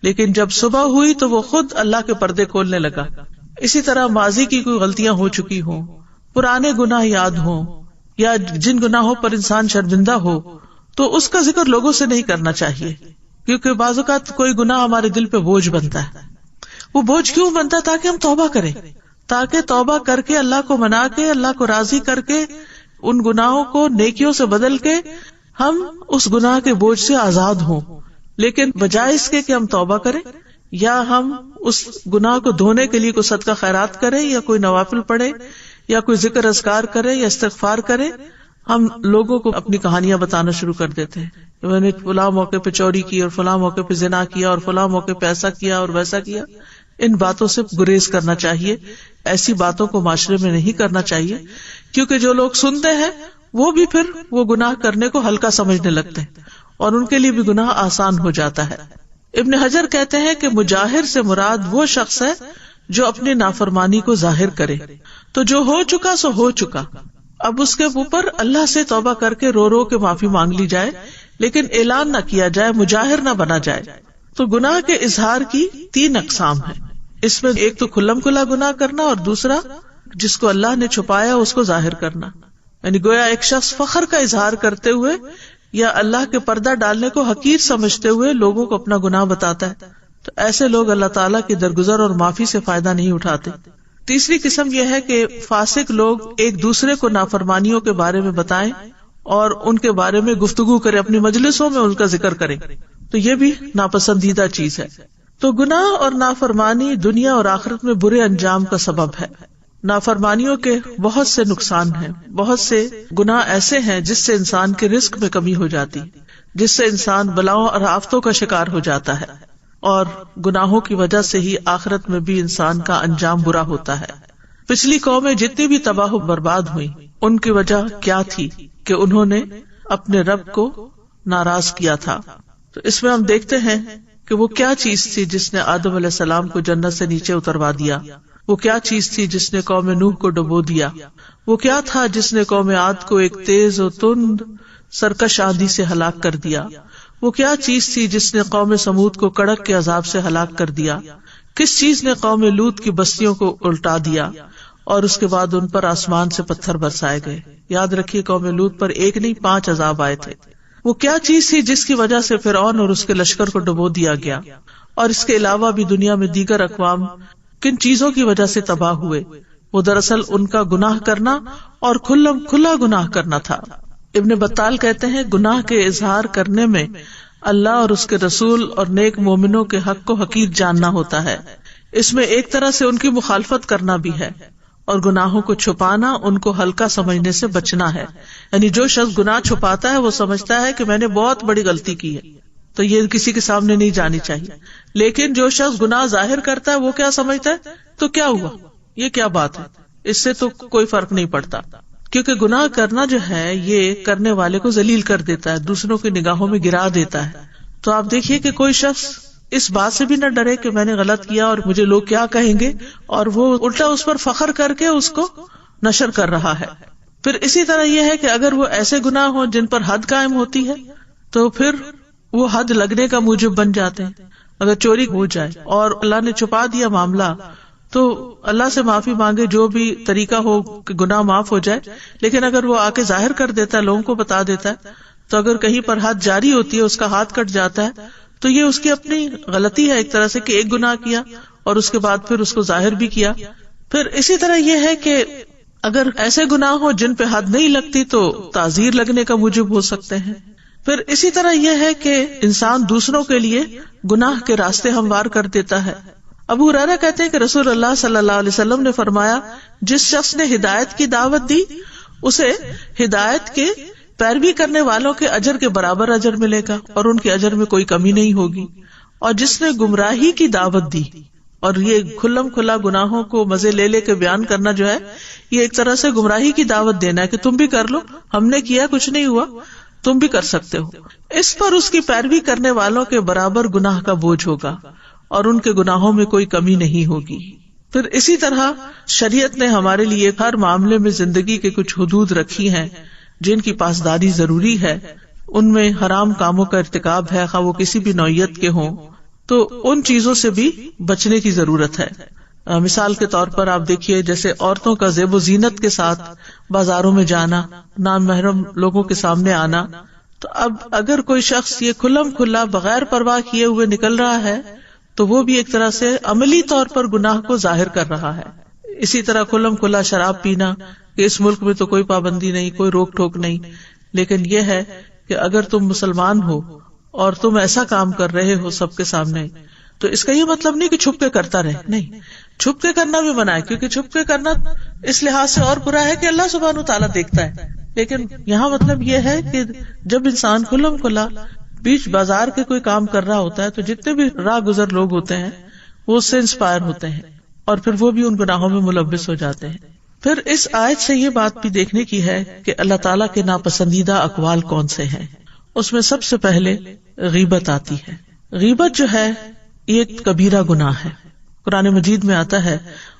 لیکن جب صبح ہوئی تو وہ خود اللہ کے پردے کھولنے لگا۔ اسی طرح ماضی کی کوئی غلطیاں ہو چکی ہوں، پرانے گناہ یاد ہوں، یا جن گناہوں پر انسان شرمندہ ہو تو اس کا ذکر لوگوں سے نہیں کرنا چاہیے، کیونکہ بعض اوقات کوئی گناہ ہمارے دل پہ بوجھ بنتا ہے۔ وہ بوجھ کیوں بنتا ہے؟ تاکہ ہم توبہ کریں، تاکہ توبہ کر کے اللہ کو منا کے اللہ کو راضی کر کے ان گناہوں کو نیکیوں سے بدل کے ہم اس گناہ کے بوجھ سے آزاد ہوں۔ لیکن بجائے اس کے کہ ہم توبہ کریں یا ہم اس گناہ کو دھونے کے لیے کوئی صدقہ خیرات کریں یا کوئی نوافل پڑھے یا کوئی ذکر اذکار کرے یا استغفار کرے، ہم لوگوں کو اپنی کہانیاں بتانا شروع کر دیتے ہیں، میں نے فلاں موقع پہ چوری کی اور فلاں موقع پہ زنا کیا اور فلاں موقع پہ ایسا کیا اور ویسا کیا۔ ان باتوں سے گریز کرنا چاہیے، ایسی باتوں کو معاشرے میں نہیں کرنا چاہیے، کیونکہ جو لوگ سنتے ہیں وہ بھی پھر وہ گناہ کرنے کو ہلکا سمجھنے لگتے ہیں اور ان کے لیے بھی گناہ آسان ہو جاتا ہے۔ ابن حجر کہتے ہیں کہ مجاہر سے مراد وہ شخص ہے جو اپنی نافرمانی کو ظاہر کرے، تو جو ہو چکا سو ہو چکا، اب اس کے اوپر اللہ سے توبہ کر کے رو رو کے معافی مانگ لی جائے، لیکن اعلان نہ کیا جائے، مجاہر نہ بنا جائے۔ تو گناہ کے اظہار کی 3 اقسام ہیں، اس میں ایک تو کھلم کھلا گناہ کرنا اور دوسرا جس کو اللہ نے چھپایا اس کو ظاہر کرنا، یعنی گویا ایک شخص فخر کا اظہار کرتے ہوئے یا اللہ کے پردہ ڈالنے کو حقیر سمجھتے ہوئے لوگوں کو اپنا گناہ بتاتا ہے، تو ایسے لوگ اللہ تعالیٰ کی درگزر اور معافی سے فائدہ نہیں اٹھاتے۔ تیسری قسم یہ ہے کہ فاسق لوگ ایک دوسرے کو نافرمانیوں کے بارے میں بتائیں اور ان کے بارے میں گفتگو کریں، اپنی مجلسوں میں ان کا ذکر کریں، تو یہ بھی ناپسندیدہ چیز ہے۔ تو گناہ اور نافرمانی دنیا اور آخرت میں برے انجام کا سبب ہے۔ نافرمانیوں کے بہت سے نقصان ہیں، بہت سے گناہ ایسے ہیں جس سے انسان کے رزق میں کمی ہو جاتی، جس سے انسان بلاؤں اور آفتوں کا شکار ہو جاتا ہے، اور گناہوں کی وجہ سے ہی آخرت میں بھی انسان کا انجام برا ہوتا ہے۔ پچھلی قومیں جتنی بھی تباہ و برباد ہوئی، ان کی وجہ کیا تھی؟ کہ انہوں نے اپنے رب کو ناراض کیا تھا۔ تو اس میں ہم دیکھتے ہیں کہ وہ کیا چیز تھی جس نے آدم علیہ السلام کو جنت سے نیچے اتروا دیا، وہ کیا چیز تھی جس نے قوم نوح کو ڈبو دیا، وہ کیا تھا جس نے قوم عاد کو ایک تیز و تند سرکش آندھی سے ہلاک کر دیا، وہ کیا چیز تھی جس نے قوم سمود کو کڑک کے عذاب سے ہلاک کر دیا، کس چیز نے قوم لوط کی بستیوں کو الٹا دیا اور اس کے بعد ان پر آسمان سے پتھر برسائے گئے۔ یاد رکھیے قوم لوط پر 1 نہیں 5 عذاب آئے تھے۔ وہ کیا چیز تھی جس کی وجہ سے فرعون اور اس کے لشکر کو ڈبو دیا گیا، اور اس کے علاوہ بھی دنیا میں دیگر اقوام کن چیزوں کی وجہ سے تباہ ہوئے؟ وہ دراصل ان کا گناہ کرنا اور کھلم کھلا گناہ کرنا تھا۔ ابن بطال کہتے ہیں گناہ کے اظہار کرنے میں اللہ اور اس کے رسول اور نیک مومنوں کے حق کو حقیر جاننا ہوتا ہے، اس میں ایک طرح سے ان کی مخالفت کرنا بھی ہے، اور گناہوں کو چھپانا ان کو ہلکا سمجھنے سے بچنا ہے۔ یعنی جو شخص گناہ چھپاتا ہے وہ سمجھتا ہے کہ میں نے بہت بڑی غلطی کی ہے، تو یہ کسی کے سامنے نہیں جانی چاہیے۔ لیکن جو شخص گناہ ظاہر کرتا ہے وہ کیا سمجھتا ہے؟ تو کیا ہوا، یہ کیا بات ہے، اس سے تو کوئی فرق نہیں پڑتا، کیونکہ گناہ کرنا جو ہے یہ کرنے والے کو ذلیل کر دیتا ہے، دوسروں کی نگاہوں میں گرا دیتا ہے۔ تو آپ دیکھیے کہ کوئی شخص اس بات سے بھی نہ ڈرے کہ میں نے غلط کیا اور مجھے لوگ کیا کہیں گے، اور وہ الٹا اس پر فخر کر کے اس کو نشر کر رہا ہے۔ پھر اسی طرح یہ ہے کہ اگر وہ ایسے گناہ ہوں جن پر حد قائم ہوتی ہے تو پھر وہ حد لگنے کا موجب بن جاتے ہیں۔ اگر چوری ہو جائے اور اللہ نے چھپا دیا معاملہ تو اللہ سے معافی مانگے، جو بھی طریقہ ہو کہ گناہ معاف ہو جائے، لیکن اگر وہ آ کے ظاہر کر دیتا ہے، لوگوں کو بتا دیتا ہے، تو اگر کہیں پر حد جاری ہوتی ہے، اس کا ہاتھ کٹ جاتا ہے، تو یہ اس کی اپنی غلطی ہے ایک طرح سے کہ ایک گناہ کیا اور اس کے بعد پھر اس کو ظاہر بھی کیا۔ پھر اسی طرح یہ ہے کہ اگر ایسے گناہ ہوں جن پہ حد نہیں لگتی تو تعزیر لگنے کا موجب ہو سکتے ہیں، پھر اسی طرح یہ ہے کہ انسان دوسروں کے لیے گناہ کے راستے ہموار کر دیتا ہے. ابو ہریرہ کہتے ہیں کہ رسول اللہ صلی اللہ علیہ وسلم نے فرمایا، جس شخص نے ہدایت کی دعوت دی اسے ہدایت کے پیروی کرنے والوں کے اجر کے برابر اجر ملے گا اور ان کے اجر میں کوئی کمی نہیں ہوگی. اور جس نے گمراہی کی دعوت دی، اور یہ کھلم کھلا گناہوں کو مزے لے لے کے بیان کرنا جو ہے، یہ ایک طرح سے گمراہی کی دعوت دینا ہے کہ تم بھی کر لو، ہم نے کیا کچھ نہیں ہوا، تم بھی کر سکتے ہو. اس پر اس کی پیروی کرنے والوں کے برابر گناہ کا بوجھ ہوگا اور ان کے گناہوں میں کوئی کمی نہیں ہوگی. پھر اسی طرح شریعت نے ہمارے لیے ہر معاملے میں زندگی کے کچھ حدود رکھی ہیں جن کی پاسداری ضروری ہے. ان میں حرام کاموں کا ارتکاب ہے، خواہ وہ کسی بھی نوعیت کے ہوں، تو ان چیزوں سے بھی بچنے کی ضرورت ہے. مثال کے طور پر آپ دیکھیے، جیسے عورتوں کا زیب و زینت کے ساتھ بازاروں میں جانا، نامحرم لوگوں کے سامنے آنا. تو اب اگر کوئی شخص یہ کھلم کھلا بغیر پرواہ کیے ہوئے نکل رہا ہے تو وہ بھی ایک طرح سے عملی طور پر گناہ کو ظاہر کر رہا ہے. اسی طرح کھلم کھلا شراب پینا، کہ اس ملک میں تو کوئی پابندی نہیں، کوئی روک ٹوک نہیں، لیکن یہ ہے کہ اگر تم مسلمان ہو اور تم ایسا کام کر رہے ہو سب کے سامنے، تو اس کا یہ مطلب نہیں کہ چھپ کے کرتا رہے. نہیں، چھپ کے کرنا بھی منع ہے، کیونکہ چھپ کے کرنا اس لحاظ سے اور برا ہے کہ اللہ سبحانہ وتعالیٰ دیکھتا ہے. لیکن یہاں مطلب یہ ہے کہ جب انسان کھلم کھلا بیچ بازار کے کوئی کام کر رہا ہوتا ہے تو جتنے بھی راہ گزر لوگ ہوتے ہیں وہ اس سے انسپائر ہوتے ہیں اور پھر وہ بھی ان گناہوں میں ملوث ہو جاتے ہیں. پھر اس آیت سے یہ بات بھی دیکھنے کی ہے کہ اللہ تعالیٰ کے ناپسندیدہ اقوال کون سے ہیں. اس میں سب سے پہلے غیبت آتی ہے. غیبت جو ہے یہ ایک کبیرہ گناہ ہے. قرآن مجید میں آتا ہے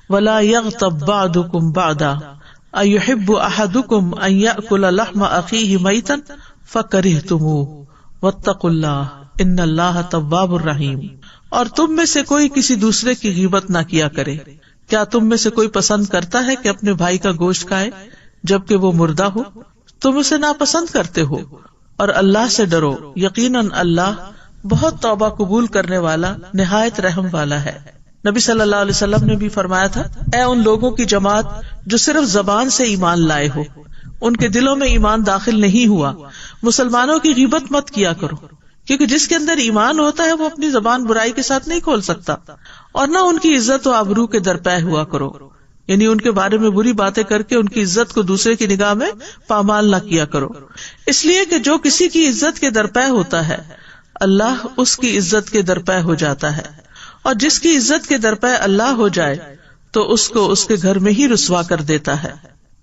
وَلَا يَغْتَبْ بَعْضُكُمْ بَعْضًا أَيُحِبُّ أَحَدُكُمْ أَن يَأْكُلَ لَحْمَ أَخِيهِ مَيْتًا فَكَرِهْتُمُوهُ وَاتَّقُوا اللَّهَ إِنَّ اللَّهَ تَوَّابٌ رَحِيمٌ. اور تم میں سے کوئی کسی دوسرے کی غیبت نہ کیا کرے. کیا تم میں سے کوئی پسند کرتا ہے کہ اپنے بھائی کا گوشت کھائے جبکہ وہ مردہ ہو؟ تم اسے ناپسند کرتے ہو. اور اللہ سے ڈرو، یقیناً اللہ بہت توبہ قبول کرنے والا، نہایت رحم والا ہے. نبی صلی اللہ علیہ وسلم نے بھی فرمایا تھا، اے ان لوگوں کی جماعت جو صرف زبان سے ایمان لائے ہو، ان کے دلوں میں ایمان داخل نہیں ہوا، مسلمانوں کی غیبت مت کیا کرو، کیونکہ جس کے اندر ایمان ہوتا ہے وہ اپنی زبان برائی کے ساتھ نہیں کھول سکتا. اور نہ ان کی عزت و آبرو کے درپے ہوا کرو، یعنی ان کے بارے میں بری باتیں کر کے ان کی عزت کو دوسرے کی نگاہ میں پامال نہ کیا کرو. اس لیے کہ جو کسی کی عزت کے درپے ہوتا ہے اللہ اس کی عزت کے درپے ہو جاتا ہے، اور جس کی عزت کے درپے اللہ ہو جائے تو اس کو اس کے گھر میں ہی رسوا کر دیتا ہے.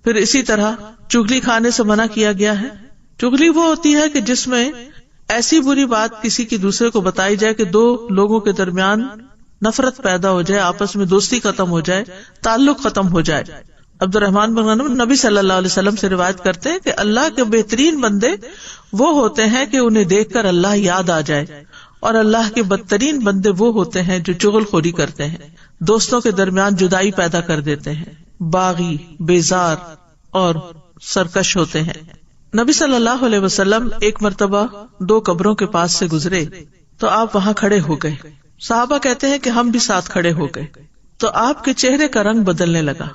پھر اسی طرح چغلی کھانے سے منع کیا گیا ہے. چغلی وہ ہوتی ہے کہ جس میں ایسی بری بات کسی کی دوسرے کو بتائی جائے کہ دو لوگوں کے درمیان نفرت پیدا ہو جائے، آپس میں دوستی ختم ہو جائے، تعلق ختم ہو جائے. عبد الرحمن بن غنم نبی صلی اللہ علیہ وسلم سے روایت کرتے ہیں کہ اللہ کے بہترین بندے وہ ہوتے ہیں کہ انہیں دیکھ کر اللہ یاد آ جائے، اور اللہ کے بدترین بندے وہ ہوتے ہیں جو چغل خوری کرتے ہیں، دوستوں کے درمیان جدائی پیدا کر دیتے ہیں، باغی، بیزار اور سرکش ہوتے ہیں. نبی صلی اللہ علیہ وسلم ایک مرتبہ 2 قبروں کے پاس سے گزرے تو آپ وہاں کھڑے ہو گئے. صحابہ کہتے ہیں کہ ہم بھی ساتھ کھڑے ہو گئے تو آپ کے چہرے کا رنگ بدلنے لگا،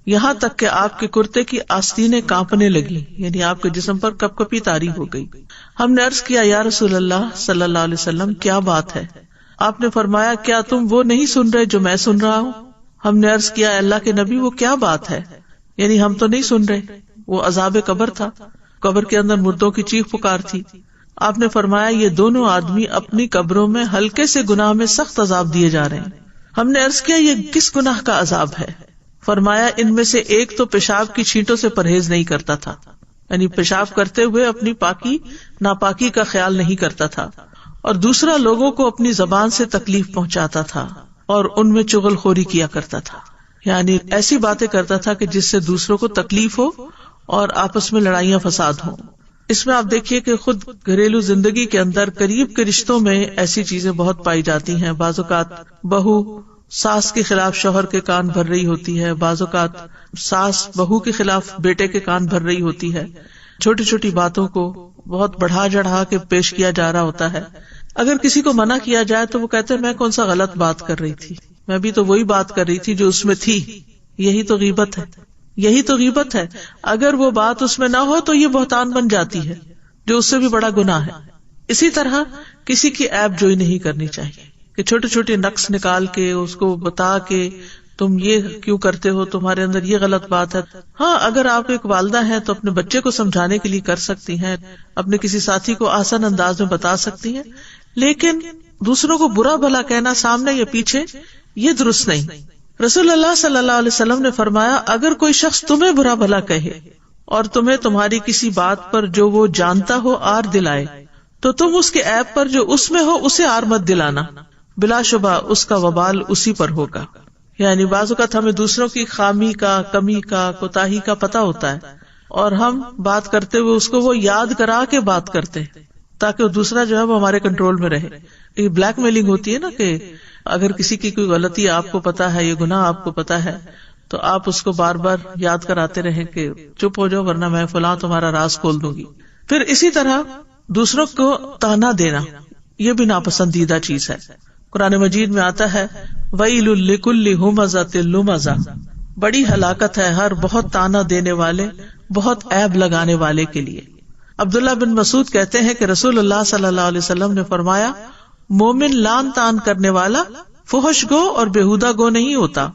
یہاں تک کہ آپ کے کرتے کی آستینیں کانپنے لگی، یعنی آپ کے جسم پر کپ کپی طاری ہو گئی. ہم نے عرض کیا یا رسول اللہ صلی اللہ علیہ وسلم کیا بات ہے؟ آپ نے فرمایا کیا تم وہ نہیں سن رہے جو میں سن رہا ہوں؟ ہم نے عرض کیا اللہ کے نبی وہ کیا بات ہے؟ یعنی ہم تو نہیں سن رہے. وہ عذاب قبر تھا، قبر کے اندر مردوں کی چیخ پکار تھی. آپ نے فرمایا یہ دونوں آدمی اپنی قبروں میں ہلکے سے گناہ میں سخت عذاب دیے جا رہے ہیں. ہم نے عرض کیا یہ کس گناہ کا عذاب ہے؟ فرمایا ان میں سے ایک تو پیشاب کی چھینٹوں سے پرہیز نہیں کرتا تھا، یعنی پیشاب کرتے ہوئے اپنی پاکی ناپاکی کا خیال نہیں کرتا تھا، اور دوسرا لوگوں کو اپنی زبان سے تکلیف پہنچاتا تھا اور ان میں چغل خوری کیا کرتا تھا، یعنی ایسی باتیں کرتا تھا کہ جس سے دوسروں کو تکلیف ہو اور آپس میں لڑائیاں فساد ہوں. اس میں آپ دیکھیے کہ خود گھریلو زندگی کے اندر قریب کے رشتوں میں ایسی چیزیں بہت پائی جاتی ہیں. بعض اوقات بہو ساس کے خلاف شوہر کے کان بھر رہی ہوتی ہے، بعض اوقات ساس بہو کے خلاف بیٹے کے کان بھر رہی ہوتی ہے. چھوٹی چھوٹی باتوں کو بہت بڑھا چڑھا کے پیش کیا جا رہا ہوتا ہے. اگر کسی کو منع کیا جائے تو وہ کہتے ہیں میں کون سا غلط بات کر رہی تھی، میں بھی تو وہی بات کر رہی تھی جو اس میں تھی. یہی تو غیبت ہے، یہی تو غیبت ہے. اگر وہ بات اس میں نہ ہو تو یہ بہتان بن جاتی ہے. جو اس سے بھی بڑا گناہ ہے. اسی طرح کسی کی عیب جوئی نہیں کرنی چاہیے کہ چھوٹے چھوٹے نقص نکال کے اس کو بتا کے تم یہ کیوں کرتے ہو, تمہارے اندر یہ غلط بات ہے. ہاں, اگر آپ ایک والدہ ہیں تو اپنے بچے کو سمجھانے کے لیے کر سکتی ہیں, اپنے کسی ساتھی کو آسان انداز میں بتا سکتی ہیں, لیکن دوسروں کو برا بھلا کہنا سامنے یا پیچھے یہ درست نہیں. رسول اللہ صلی اللہ علیہ وسلم نے فرمایا, اگر کوئی شخص تمہیں برا بھلا کہے اور تمہیں تمہاری کسی بات پر جو وہ جانتا ہو آر دلائے تو تم اس کے عیب پر جو اس میں ہو اسے آر مت دلانا, بلا شبہ اس کا وبال اسی پر ہوگا. یعنی بعض اوقات ہمیں دوسروں کی خامی کا, کمی کا, کوتاہی کا پتہ ہوتا ہے اور ہم بات کرتے ہوئے اس کو وہ یاد کرا کے بات کرتے ہیں تاکہ وہ دوسرا جو ہے وہ ہمارے کنٹرول میں رہے. یہ بلیک میلنگ ہوتی ہے نا, کہ اگر کسی کی کوئی غلطی آپ کو پتا ہے, یہ گناہ آپ کو پتا ہے, تو آپ اس کو بار بار یاد کراتے رہیں کہ چپ ہو جاؤ ورنہ میں فلاں تمہارا راز کھول دوں گی. پھر اسی طرح دوسروں کو تانا دینا یہ بھی ناپسندیدہ چیز ہے. قرآن مجید میں آتا ہے وَيْلٌ لِكُلِّ هُمَزَةٍ لُمَزَةٍ, بڑی ہلاکت ہے ہر بہت تانا دینے والے, بہت عیب لگانے والے کے لیے. عبداللہ بن مسعود کہتے ہیں کہ رسول اللہ صلی اللہ علیہ وسلم نے فرمایا, مومن لان تان کرنے والا فحش گو اور بےہودہ گو نہیں ہوتا.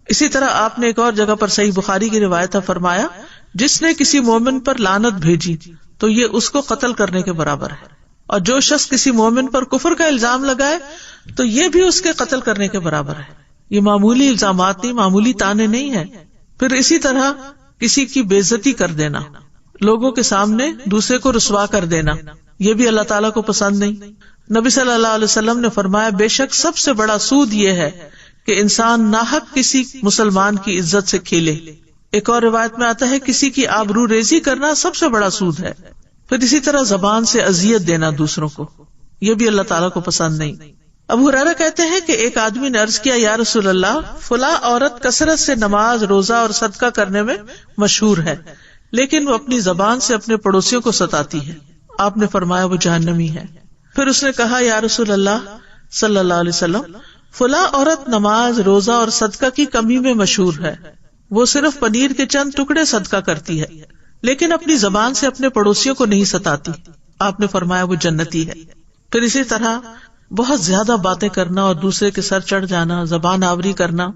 اسی طرح آپ نے ایک اور جگہ پر صحیح بخاری کی روایت ہے فرمایا, جس نے کسی مومن پر لعنت بھیجی تو یہ اس کو قتل کرنے کے برابر ہے, اور جو شخص کسی مومن پر کفر کا الزام لگائے تو یہ بھی اس کے قتل کرنے کے برابر ہے. یہ معمولی الزامات نہیں, معمولی تانے نہیں ہیں. پھر اسی طرح کسی کی بے عزتی کر دینا, لوگوں کے سامنے دوسرے کو رسوا کر دینا, یہ بھی اللہ تعالیٰ کو پسند نہیں. نبی صلی اللہ علیہ وسلم نے فرمایا, بے شک سب سے بڑا سود یہ ہے کہ انسان ناحق کسی مسلمان کی عزت سے کھیلے. ایک اور روایت میں آتا ہے کسی کی آبرو ریزی کرنا سب سے بڑا سود ہے. پھر اسی طرح زبان سے اذیت دینا دوسروں کو, یہ بھی اللہ تعالیٰ کو پسند نہیں. ابو ہریرہ کہتے ہیں کہ ایک آدمی نے عرض کیا, یا رسول اللہ, فلاں عورت کثرت سے نماز, روزہ اور صدقہ کرنے میں مشہور ہے, لیکن وہ اپنی زبان سے اپنے پڑوسیوں کو ستاتی ہے. آپ نے فرمایا وہ جہنمی ہے. پھر اس نے کہا, یا رسول اللہ صلی اللہ علیہ وسلم, فلاں عورت نماز, روزہ اور صدقہ کی کمی میں مشہور ہے, وہ صرف پنیر کے چند ٹکڑے صدقہ کرتی ہے لیکن اپنی زبان سے اپنے پڑوسیوں کو نہیں ستاتی. آپ نے فرمایا وہ جنتی ہے. پھر اسی طرح بہت زیادہ باتیں کرنا اور دوسرے کے سر چڑھ جانا, زبان آوری کرنا,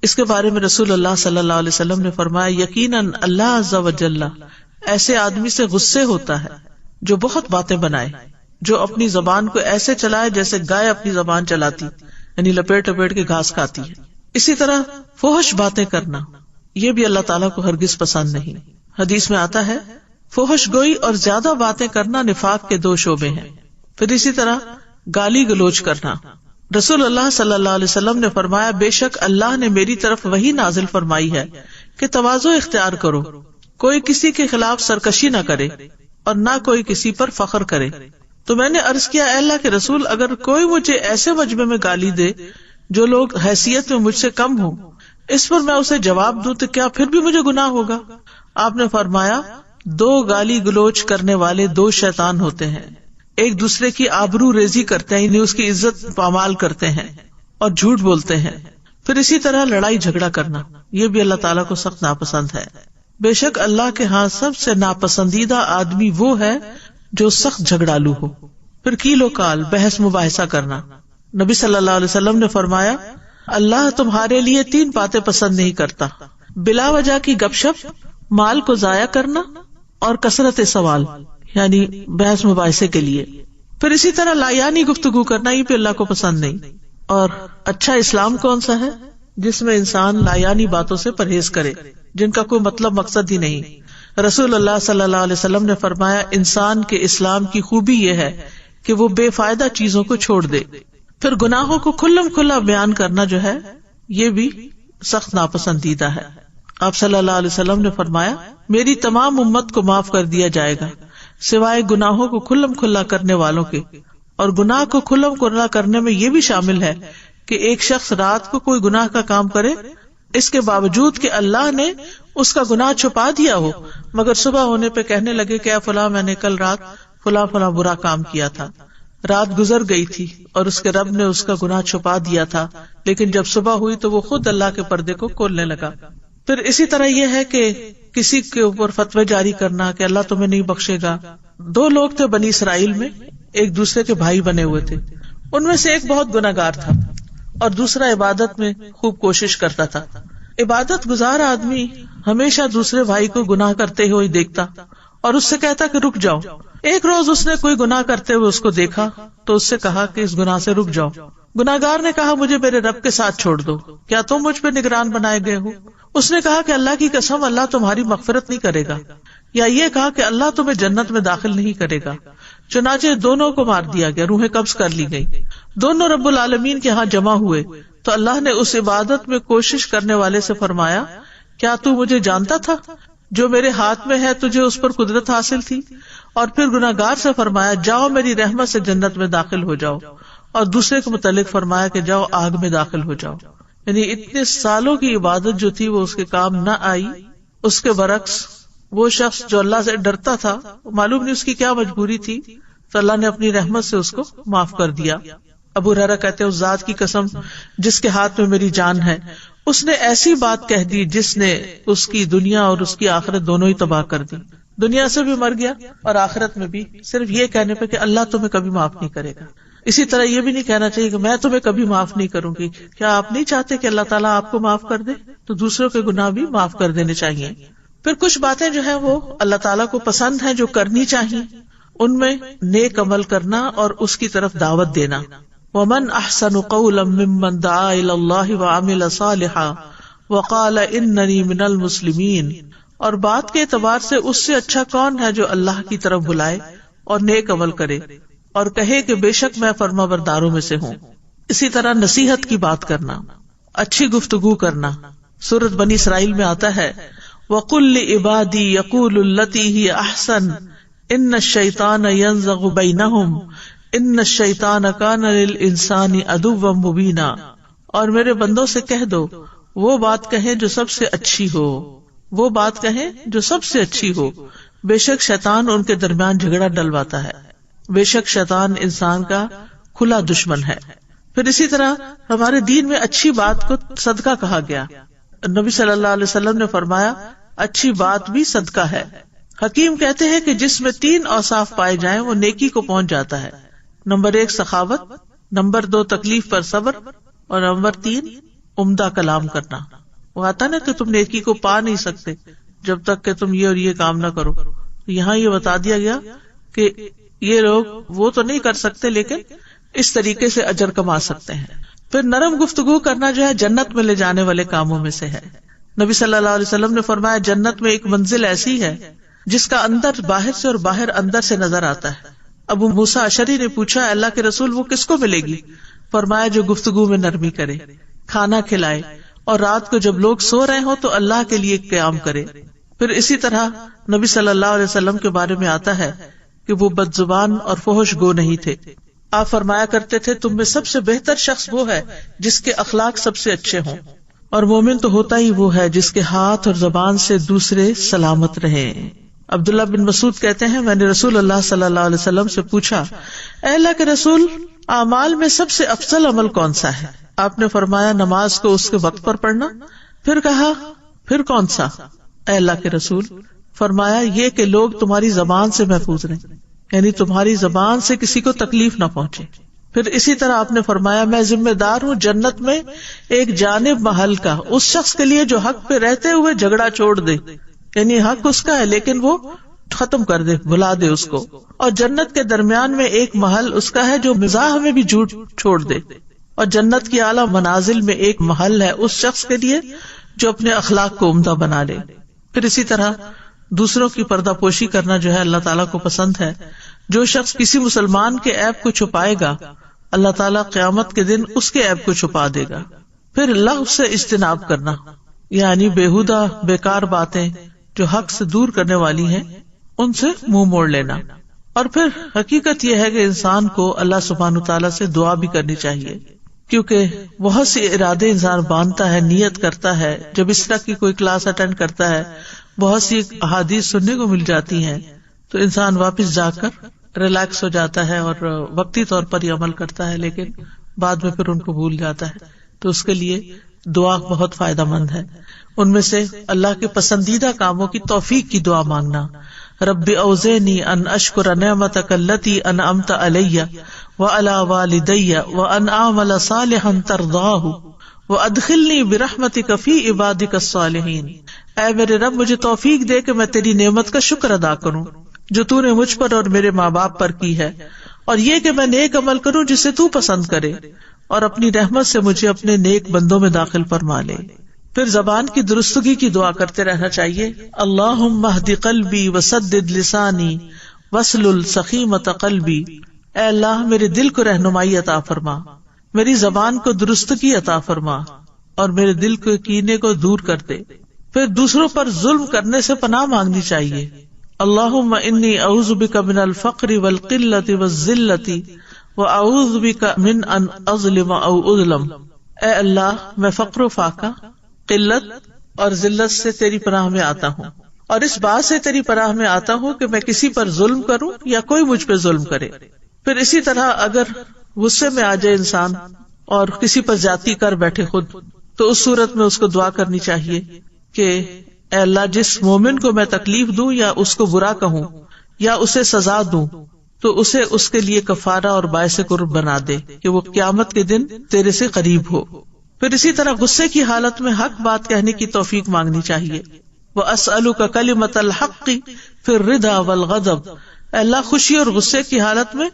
اس کے بارے میں رسول اللہ صلی اللہ علیہ وسلم نے فرمایا, یقیناً اللہ عز و جل ایسے آدمی سے غصے ہوتا ہے جو بہت باتیں بنائے, جو اپنی زبان کو ایسے چلائے جیسے گائے اپنی زبان چلاتی, یعنی لپیٹ لپیٹ کے گھاس کھاتی ہے. اسی طرح فحش باتیں کرنا یہ بھی اللہ تعالیٰ کو ہرگز پسند نہیں. حدیث میں آتا ہے فحش گوئی اور زیادہ باتیں کرنا نفاق کے 2 شعبے ہیں. پھر اسی طرح گالی گلوچ کرنا. رسول اللہ صلی اللہ علیہ وسلم نے فرمایا, بے شک اللہ نے میری طرف وحی نازل فرمائی ہے کہ تواضع اختیار کرو, کوئی کسی کے خلاف سرکشی نہ کرے اور نہ کوئی کسی پر فخر کرے. تو میں نے عرض کیا, اے اللہ کے رسول, اگر کوئی مجھے ایسے مجمع میں گالی دے جو لوگ حیثیت میں مجھ سے کم ہوں, اس پر میں اسے جواب دوں تو کیا پھر بھی مجھے گناہ ہوگا؟ آپ نے فرمایا, 2 گالی گلوچ کرنے والے 2 شیطان ہوتے ہیں, ایک دوسرے کی آبرو ریزی کرتے ہیں, یعنی اس کی عزت پامال کرتے ہیں اور جھوٹ بولتے ہیں. پھر اسی طرح لڑائی جھگڑا کرنا یہ بھی اللہ تعالیٰ کو سخت ناپسند ہے. بے شک اللہ کے ہاں سب سے ناپسندیدہ آدمی وہ ہے جو سخت جھگڑالو ہو. پھر کیل و کال, بحث مباحثہ کرنا. نبی صلی اللہ علیہ وسلم نے فرمایا, اللہ تمہارے لیے 3 باتیں پسند نہیں کرتا, بلا وجہ کی گپ شپ, مال کو ضائع کرنا اور کثرت سوال, یعنی بحث مباحثے کے لیے. پھر اسی طرح لایانی گفتگو کرنا یہ بھی اللہ کو پسند نہیں. اور اچھا اسلام کون سا ہے؟ جس میں انسان لایانی باتوں سے پرہیز کرے جن کا کوئی مطلب مقصد ہی نہیں. رسول اللہ صلی اللہ علیہ وسلم نے فرمایا, انسان کے اسلام کی خوبی یہ ہے کہ وہ بے فائدہ چیزوں کو چھوڑ دے. پھر گناہوں کو کھلم کھلا بیان کرنا جو ہے یہ بھی سخت ناپسندیدہ ہے. آپ صلی اللہ علیہ وسلم نے فرمایا, میری تمام امت کو معاف کر دیا جائے گا سوائے گناہوں کو کھلم کھلا کرنے والوں کے. اور گناہ کو کھلم کھلا کرنے میں یہ بھی شامل ہے کہ ایک شخص رات کو کوئی گناہ کا کام کرے, اس کے باوجود کہ اللہ نے اس کا گناہ چھپا دیا ہو, مگر صبح ہونے پہ کہنے لگے کہ اے فلاں, میں نے کل رات فلاں فلاں برا کام کیا تھا, رات گزر گئی تھی اور اس کے رب نے اس کا گناہ چھپا دیا تھا, لیکن جب صبح ہوئی تو وہ خود اللہ کے پردے کو کھولنے لگا. پھر اسی طرح یہ ہے کہ کسی کے اوپر فتوی جاری کرنا کہ اللہ تمہیں نہیں بخشے گا, دو لوگ تھے بنی اسرائیل میں، ایک دوسرے کے بھائی بنے ہوئے تھے. ان میں سے ایک بہت گناہگار تھا اور دوسرا عبادت میں خوب کوشش کرتا تھا. عبادت گزار آدمی ہمیشہ دوسرے بھائی کو گناہ کرتے ہوئے دیکھتا اور اس سے کہتا کہ رک جاؤ. ایک روز اس نے کوئی گناہ کرتے ہوئے اس کو دیکھا تو اس سے کہا کہ اس گناہ سے رک جاؤ. گناہگار نے کہا مجھے میرے رب کے ساتھ چھوڑ دو، کیا تم مجھ پہ نگران بنائے گئے ہو؟ اس نے کہا کہ اللہ کی قسم اللہ تمہاری مغفرت نہیں کرے گا، یا یہ کہا کہ اللہ تمہیں جنت میں داخل نہیں کرے گا. چنانچہ دونوں کو مار دیا گیا، روحیں قبض کر لی گئی. دونوں رب العالمین کے ہاں جمع ہوئے تو اللہ نے اس عبادت میں کوشش کرنے والے سے فرمایا کیا تو مجھے جانتا تھا؟ جو میرے ہاتھ میں ہے تجھے اس پر قدرت حاصل تھی. اور پھر گناہگار سے فرمایا جاؤ میری رحمت سے جنت میں داخل ہو جاؤ، اور دوسرے کے متعلق فرمایا کہ جاؤ آگ میں داخل ہو جاؤ. یعنی اتنے سالوں کی عبادت جو تھی وہ اس کے کام نہ آئی. اس کے برعکس وہ شخص جو اللہ سے ڈرتا تھا، معلوم نہیں اس کی کیا مجبوری تھی، تو اللہ نے اپنی رحمت سے اس کو معاف کر دیا. ابو ہریرہ کہتے ہیں اس ذات کی قسم جس کے ہاتھ میں میری جان ہے، اس نے ایسی بات کہہ دی جس نے اس کی دنیا اور اس کی آخرت دونوں ہی تباہ کر دی. دنیا سے بھی مر گیا اور آخرت میں بھی، صرف یہ کہنے پہ کہ اللہ تمہیں کبھی معاف نہیں کرے گا. اسی طرح یہ بھی نہیں کہنا چاہیے کہ میں تمہیں کبھی معاف نہیں کروں گی. کیا آپ نہیں چاہتے کہ اللہ تعالیٰ آپ کو معاف کر دے؟ تو دوسروں کے گناہ بھی معاف کر دینے چاہیے. پھر کچھ باتیں جو ہیں وہ اللہ تعالیٰ کو پسند ہیں جو کرنی چاہیے، ان میں نیک عمل کرنا اور اس کی طرف دعوت دینا. وَمَنْ أَحْسَنُ قَوْلًا مِّمَّنْ دَعَا إِلَى اللَّهِ وَعَمِلَ صَالِحًا وَقَالَ إِنَّنِي مِنَ الْمُسْلِمِينَ. اور بات کے اعتبار سے اس سے اچھا کون ہے جو اللہ کی طرف بلائے اور نیک عمل کرے اور کہے کہ بے شک میں فرما برداروں میں سے ہوں. اسی طرح نصیحت کی بات کرنا، اچھی گفتگو کرنا. سورۃ بنی اسرائیل میں آتا ہے وَقُلْ لِعِبَادِي يَقُولُوا الَّتِي هِيَ أَحْسَنُ إِنَّ الشَّيْطَانَ يَنزَغُ بَيْنَهُمْ إِنَّ الشَّيْطَانَ كَانَ لِلْإِنسَانِ عَدُوًّا مُبِينًا. اور میرے بندوں سے کہہ دو وہ بات کہیں جو سب سے اچھی ہو، وہ بات کہیں جو سب سے اچھی ہو، بے شک شیطان ان کے درمیان جھگڑا ڈلواتا ہے. بے شک شیطان انسان کا کھلا دشمن ہے. پھر اسی طرح ہمارے دین میں اچھی بات کو صدقہ کہا گیا. نبی صلی اللہ علیہ وسلم نے فرمایا اچھی بات بھی صدقہ ہے. حکیم کہتے ہیں کہ جس میں 3 اوصاف پائے جائیں وہ نیکی کو پہنچ جاتا ہے. نمبر 1 سخاوت، نمبر 2 تکلیف پر صبر، اور نمبر 3 عمدہ کلام کرنا. وہ آتا نا کہ تم نیکی کو پا نہیں سکتے جب تک کہ تم یہ اور یہ کام نہ کرو. یہاں یہ بتا دیا گیا کہ یہ لوگ وہ تو نہیں کر سکتے لیکن اس طریقے سے اجر کما سکتے ہیں. پھر نرم گفتگو کرنا جو ہے جنت میں لے جانے والے کاموں میں سے ہے. نبی صلی اللہ علیہ وسلم نے فرمایا جنت میں ایک منزل ایسی ہے جس کا اندر باہر سے اور باہر اندر سے نظر آتا ہے. ابو موسیٰ اشعری نے پوچھا اللہ کے رسول وہ کس کو ملے گی؟ فرمایا جو گفتگو میں نرمی کرے، کھانا کھلائے، اور رات کو جب لوگ سو رہے ہوں تو اللہ کے لیے قیام کرے. پھر اسی طرح نبی صلی اللہ علیہ وسلم کے بارے میں آتا ہے کہ وہ بد زبان اور فحش گو نہیں تھے. آپ فرمایا کرتے تھے تم میں سب سے بہتر شخص وہ ہے جس کے اخلاق سب سے اچھے ہوں، اور مومن تو ہوتا ہی وہ ہے جس کے ہاتھ اور زبان سے دوسرے سلامت رہیں. عبداللہ بن مسعود کہتے ہیں میں نے رسول اللہ صلی اللہ علیہ وسلم سے پوچھا اے اللہ کے رسول اعمال میں سب سے افضل عمل کون سا ہے؟ آپ نے فرمایا نماز کو اس کے وقت پر پڑھنا. پھر کہا پھر کون سا اے اللہ کے رسول؟ فرمایا یہ کہ لوگ تمہاری زبان سے محفوظ رہیں، یعنی تمہاری زبان سے کسی کو تکلیف نہ پہنچے. پھر اسی طرح آپ نے فرمایا میں ذمہ دار ہوں جنت میں ایک جانب محل کا اس شخص کے لیے جو حق پہ رہتے ہوئے جھگڑا چھوڑ دے، یعنی حق اس کا ہے لیکن وہ ختم کر دے، بھلا دے اس کو. اور جنت کے درمیان میں ایک محل اس کا ہے جو مزاح میں بھی جھوٹ چھوڑ دے. اور جنت کی اعلیٰ منازل میں ایک محل ہے اس شخص کے لیے جو اپنے اخلاق کو عمدہ بنا لے. پھر اسی طرح دوسروں کی پردہ پوشی کرنا جو ہے اللہ تعالیٰ کو پسند ہے. جو شخص کسی مسلمان کے عیب کو چھپائے گا اللہ تعالیٰ قیامت کے دن اس کے عیب کو چھپا دے گا. پھر اللہ سے اجتناب کرنا یعنی بیہودہ بیکار باتیں جو حق سے دور کرنے والی ہیں ان سے منہ موڑ لینا. اور پھر حقیقت یہ ہے کہ انسان کو اللہ سبحانہ تعالیٰ سے دعا بھی کرنی چاہیے، کیونکہ بہت سے ارادے انسان باندھتا ہے، نیت کرتا ہے. جب اس طرح کی کوئی کلاس اٹینڈ کرتا ہے بہت سی احادیث سننے کو مل جاتی ہیں تو انسان واپس جا کر ریلیکس ہو جاتا ہے اور وقتی طور پر یہ عمل کرتا ہے لیکن بعد میں پھر ان کو بھول جاتا ہے. تو اس کے لیے دعا بہت فائدہ مند ہے. ان میں سے اللہ کے پسندیدہ کاموں کی توفیق کی دعا مانگنا. رب اوزعنی ان اشکر نعمتک التی انعمت علی وعلی والدی وان اعمل صالحا ترضاہ وادخلنی برحمتک فی عبادک الصالحین. اے میرے رب مجھے توفیق دے کہ میں تیری نعمت کا شکر ادا کروں جو تو نے مجھ پر اور میرے ماں باپ پر کی ہے، اور یہ کہ میں نیک عمل کروں جسے تو پسند کرے، اور اپنی رحمت سے مجھے اپنے نیک بندوں میں داخل فرما لے. پھر زبان کی درستگی کی دعا کرتے رہنا چاہیے. اللہم اہد قلبی وسدد لسانی واسلل سخیمۃ قلبی. اے اللہ میرے دل کو رہنمائی عطا فرما، میری زبان کو درستگی عطا فرما، اور میرے دل کے کینے کو دور کر دے. پھر دوسروں پر ظلم کرنے سے پناہ مانگنی چاہیے. اللہم انی اعوذ بک من الفقر والقلۃ والذلۃ واعوذ بک من ان اظلم او اظلم. اے اللہ میں فقر و فاقہ، قلت اور ذلت سے تیری پناہ میں آتا ہوں، اور اس بات سے تیری پناہ میں آتا ہوں کہ میں کسی پر ظلم کروں یا کوئی مجھ پہ ظلم کرے. پھر اسی طرح اگر غصے میں آ جائے انسان اور کسی پر زیادتی کر بیٹھے خود، تو اس صورت میں اس کو دعا کرنی چاہیے کہ اے اللہ جس مومن کو میں تکلیف دوں یا اس کو برا کہوں یا اسے سزا دوں تو اسے اس کے لیے کفارہ اور باعث قرب بنا دے کہ وہ قیامت کے دن تیرے سے قریب ہو. پھر اسی طرح غصے کی حالت میں حق بات کہنے کی توفیق مانگنی چاہیے. وَأَسْأَلُكَ كَلِمَةَ الْحَقِّ فِي الرِّضَا وَالْغَضَبِ. اے اللہ خوشی اور غصے کی حالت میں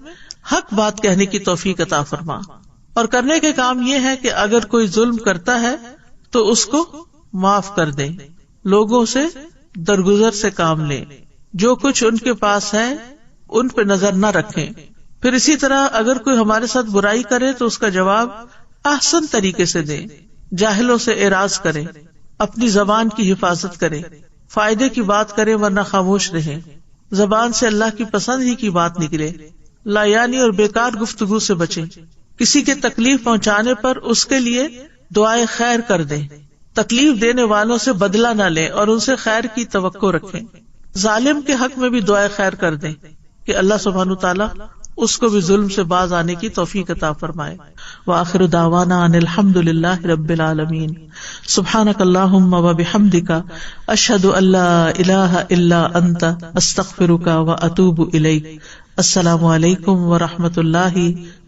حق بات کہنے کی توفیق عطا فرما. اور کرنے کے کام یہ ہے کہ اگر کوئی ظلم کرتا ہے تو اس کو معاف کر دیں، لوگوں سے درگزر سے کام لیں، جو کچھ ان کے پاس ہے ان پہ نظر نہ رکھیں. پھر اسی طرح اگر کوئی ہمارے ساتھ برائی کرے تو اس کا جواب احسن طریقے سے دیں، جاہلوں سے اعراض کریں، اپنی زبان کی حفاظت کریں، فائدے کی بات کریں ورنہ خاموش رہیں. زبان سے اللہ کی پسند ہی کی بات نکلے، لایانی اور بیکار گفتگو سے بچیں. کسی کے تکلیف پہنچانے پر اس کے لیے دعائے خیر کر دیں، تکلیف دینے والوں سے بدلہ نہ لیں اور ان سے خیر کی توقع رکھیں. ظالم کے حق میں بھی دعائے خیر کر دیں کہ اللہ سبحانہ تعالیٰ اس کو بھی ظلم سے باز آنے کی توفیق عطا فرمائے. وآخر دعوانا ان الحمد للہ رب العالمین. سبحانک اللہم وبحمدک اشہد ان لا الہ الا انت استغفرک واتوب الیک. السلام علیکم ورحمۃ اللہ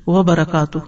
وبرکاتہ.